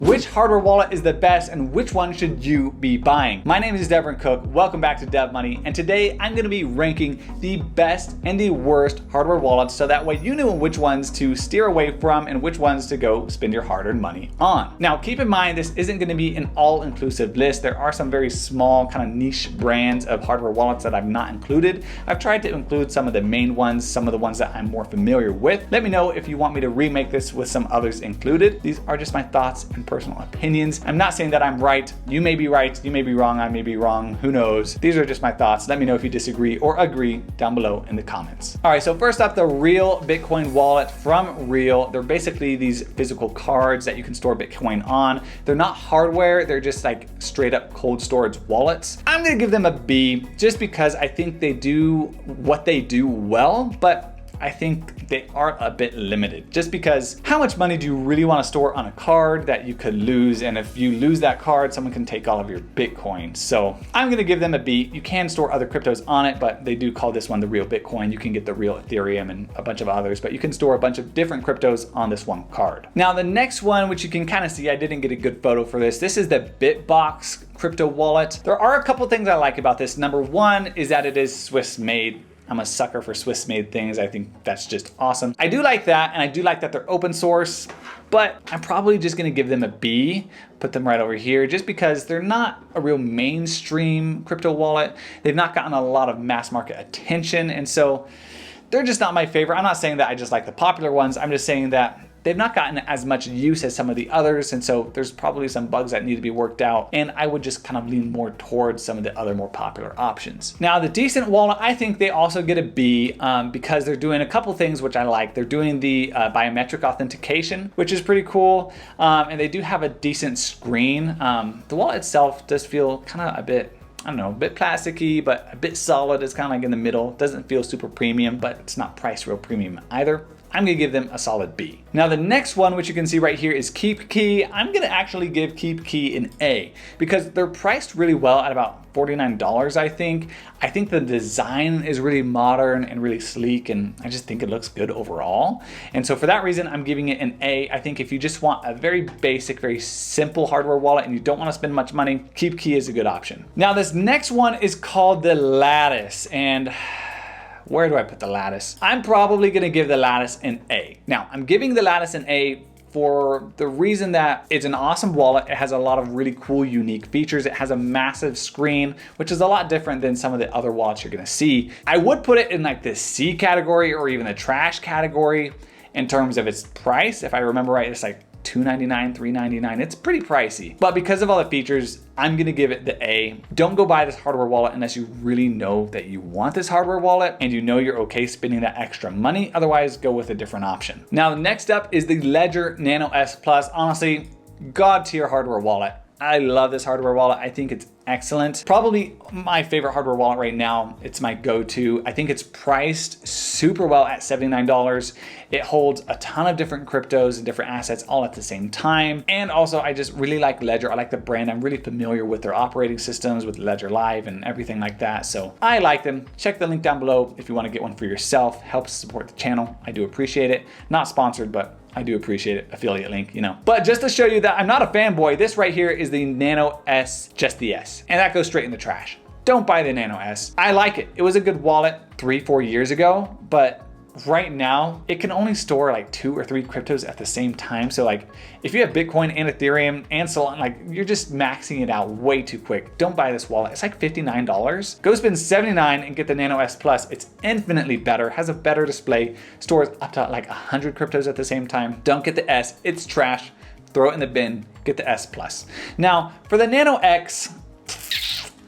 Which hardware wallet is the best and which one should you be buying? My name is Devin Cook. Welcome back to Dev Money. And today I'm going to be ranking the best and the worst hardware wallets so that way you know which ones to steer away from and which ones to go spend your hard-earned money on. Now, keep in mind, this isn't going to be an all-inclusive list. There are some very small kind of niche brands of hardware wallets that I've not included. I've tried to include some of the main ones, some of the ones that I'm more familiar with. Let me know if you want me to remake this with some others included. These are just my thoughts and personal opinions. I'm not saying that I'm right. You may be right, you may be wrong, I may be wrong, who knows? These are just my thoughts. Let me know if you disagree or agree down below in the comments. All right, so first up, the Real Bitcoin wallet from Real. They're basically these physical cards that you can store Bitcoin on. They're not hardware, they're just like straight up cold storage wallets. I'm gonna give them a B just because I think they do what they do well, but I think they are a bit limited just because how much money do you really want to store on a card that you could lose? And if you lose that card, someone can take all of your Bitcoin. So I'm going to give them a B. You can store other cryptos on it, but they do call this one the Real Bitcoin. You can get the Real Ethereum and a bunch of others, but you can store a bunch of different cryptos on this one card. Now, the next one, which you can kind of see, I didn't get a good photo for this. This is the Bitbox crypto wallet. There are a couple things I like about this. Number one is that it is Swiss made. I'm a sucker for Swiss made things. I think that's just awesome. I do like that, and I do like that they're open source, but I'm probably just gonna give them a B, put them right over here, just because they're not a real mainstream crypto wallet. They've not gotten a lot of mass market attention, and so they're just not my favorite. I'm not saying that I just like the popular ones. I'm just saying that they've not gotten as much use as some of the others, and so there's probably some bugs that need to be worked out, and I would just kind of lean more towards some of the other more popular options. Now, the Decent wallet, I think they also get a B because they're doing a couple things which I like. They're doing the biometric authentication, which is pretty cool, and they do have a decent screen. The wallet itself does feel kind of a bit, I don't know, a bit plasticky, but a bit solid. It's kind of like in the middle. Doesn't feel super premium, but it's not priced real premium either. I'm gonna give them a solid B. Now the next one, which you can see right here, is KeepKey. I'm gonna actually give KeepKey an A because they're priced really well at about $49, I think. I think the design is really modern and really sleek, and I just think it looks good overall. And so for that reason, I'm giving it an A. I think if you just want a very basic, very simple hardware wallet and you don't wanna spend much money, KeepKey is a good option. Now this next one is called the Lattice, and where do I put the Lattice? I'm probably gonna give the Lattice an A. Now, I'm giving the Lattice an A for the reason that it's an awesome wallet. It has a lot of really cool, unique features. It has a massive screen, which is a lot different than some of the other wallets you're gonna see. I would put it in like the C category or even the trash category in terms of its price. If I remember right, it's like $299, $399. It's pretty pricey, but because of all the features, I'm gonna give it the A. Don't go buy this hardware wallet unless you really know that you want this hardware wallet and you know you're okay spending that extra money. Otherwise, go with a different option. Now, next up is the Ledger Nano S Plus. Honestly, God tier hardware wallet. I love this hardware wallet. I think it's excellent. Probably my favorite hardware wallet right now. It's my go-to. I think it's priced super well at $79. It holds a ton of different cryptos and different assets all at the same time. And also, I just really like Ledger. I like the brand. I'm really familiar with their operating systems, with Ledger Live and everything like that. So I like them. Check the link down below if you want to get one for yourself. Helps support the channel. I do appreciate it. Not sponsored, but I do appreciate it. Affiliate link, you know. But just to show you that I'm not a fanboy, this right here is the Nano S, just the S. And that goes straight in the trash. Don't buy the Nano S. I like it. It was a good wallet 3-4 years ago, but right now it can only store like 2 or 3 cryptos at the same time. So like if you have Bitcoin and Ethereum and Solana, like you're just maxing it out way too quick. Don't buy this wallet. It's like $59. Go spend $79 and get the Nano S Plus. It's infinitely better, has a better display, stores up to like 100 cryptos at the same time. Don't get the S, it's trash. Throw it in the bin, get the S Plus. Now for the Nano X,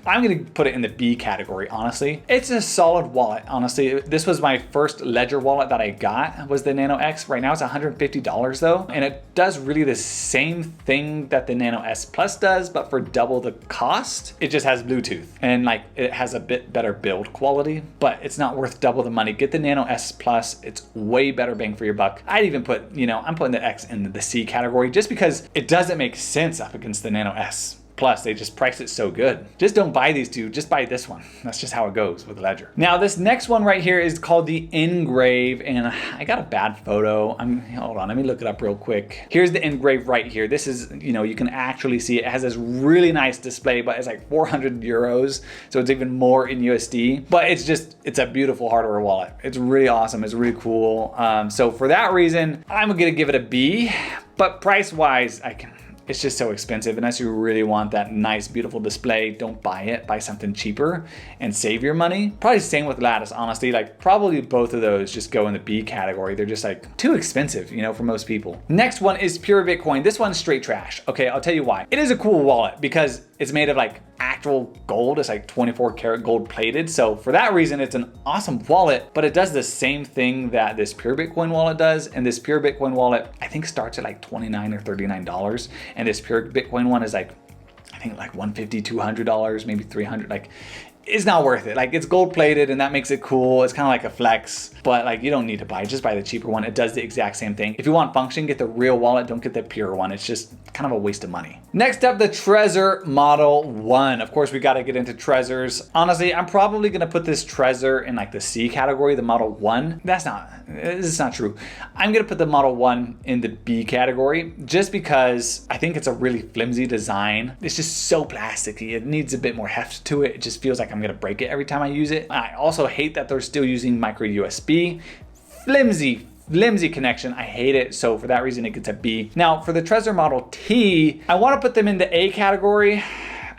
I'm gonna put it in the B category, honestly. It's a solid wallet, honestly. This was my first Ledger wallet that I got, was the Nano X. Right now it's $150 though, and it does really the same thing that the Nano S Plus does, but for double the cost. It just has Bluetooth, and like it has a bit better build quality, but it's not worth double the money. Get the Nano S Plus, it's way better bang for your buck. I'd even put, you know, I'm putting the X in the C category just because it doesn't make sense up against the Nano S. Plus, they just price it so good. Just don't buy these two, just buy this one. That's just how it goes with Ledger. Now, this next one right here is called the Engrave, and I got a bad photo. Hold on, let me look it up real quick. Here's the Engrave right here. This is, you can actually see it has this really nice display, but it's like 400 euros, so it's even more in USD. But it's a beautiful hardware wallet. It's really awesome. It's really cool. So for that reason, I'm gonna give it a B. But price-wise, it's just so expensive. Unless you really want that nice, beautiful display, don't buy it. Buy something cheaper and save your money. Probably the same with Lattice, honestly. Like, probably both of those just go in the B category. They're just like too expensive, for most people. Next one is Pure Bitcoin. This one's straight trash. Okay, I'll tell you why. It is a cool wallet because it's made of like actual gold. It's like 24 karat gold plated. So for that reason, it's an awesome wallet, but it does the same thing that this Pure Bitcoin wallet does. And this Pure Bitcoin wallet, I think starts at like $29 or $39. And this Pure Bitcoin one is like, I think like $150, $200, maybe $300. Like, it's not worth it. Like, it's gold plated and that makes it cool. It's kind of like a flex, but like, you don't need to buy it. Just buy the cheaper one. It does the exact same thing. If you want function, get the real wallet. Don't get the pure one. It's just kind of a waste of money. Next up, the Trezor Model 1. Of course, we got to get into Trezors. Honestly, I'm probably going to put this Trezor in like the C category, the Model 1. This is not true. I'm going to put the Model 1 in the B category just because I think it's a really flimsy design. It's just so plasticky. It needs a bit more heft to it. It just feels like I'm gonna break it every time I use it. I also hate that they're still using micro USB. Flimsy connection. I hate it. So for that reason, it gets a B. Now for the Trezor Model T, I want to put them in the A category.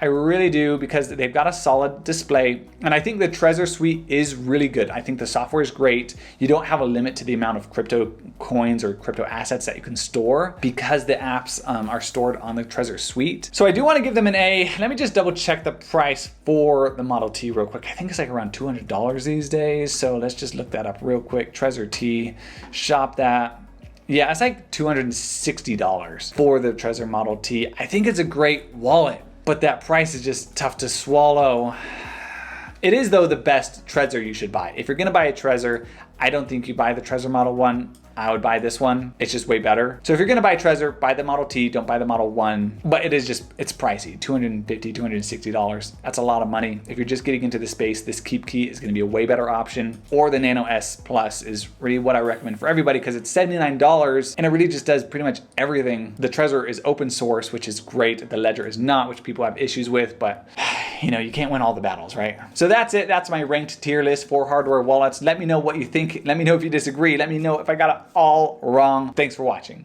I really do, because they've got a solid display. And I think the Trezor suite is really good. I think the software is great. You don't have a limit to the amount of crypto coins or crypto assets that you can store because the apps are stored on the Trezor suite. So I do want to give them an A. Let me just double check the price for the Model T real quick. I think it's like around $200 these days. So let's just look that up real quick. Trezor T, shop that. Yeah, it's like $260 for the Trezor Model T. I think it's a great wallet, but that price is just tough to swallow. It is, though, the best Trezor you should buy. If you're gonna buy a Trezor, I don't think you buy the Trezor Model 1. I would buy this one. It's just way better. So if you're gonna buy Trezor, buy the Model T, don't buy the Model 1. But it's pricey, $250, $260. That's a lot of money. If you're just getting into the space, this Keep Key is gonna be a way better option. Or the Nano S Plus is really what I recommend for everybody because it's $79 and it really just does pretty much everything. The Trezor is open source, which is great. The Ledger is not, which people have issues with, but you can't win all the battles, right? So that's it. That's my ranked tier list for hardware wallets. Let me know what you think. Let me know if you disagree. Let me know if I got it all wrong. Thanks for watching.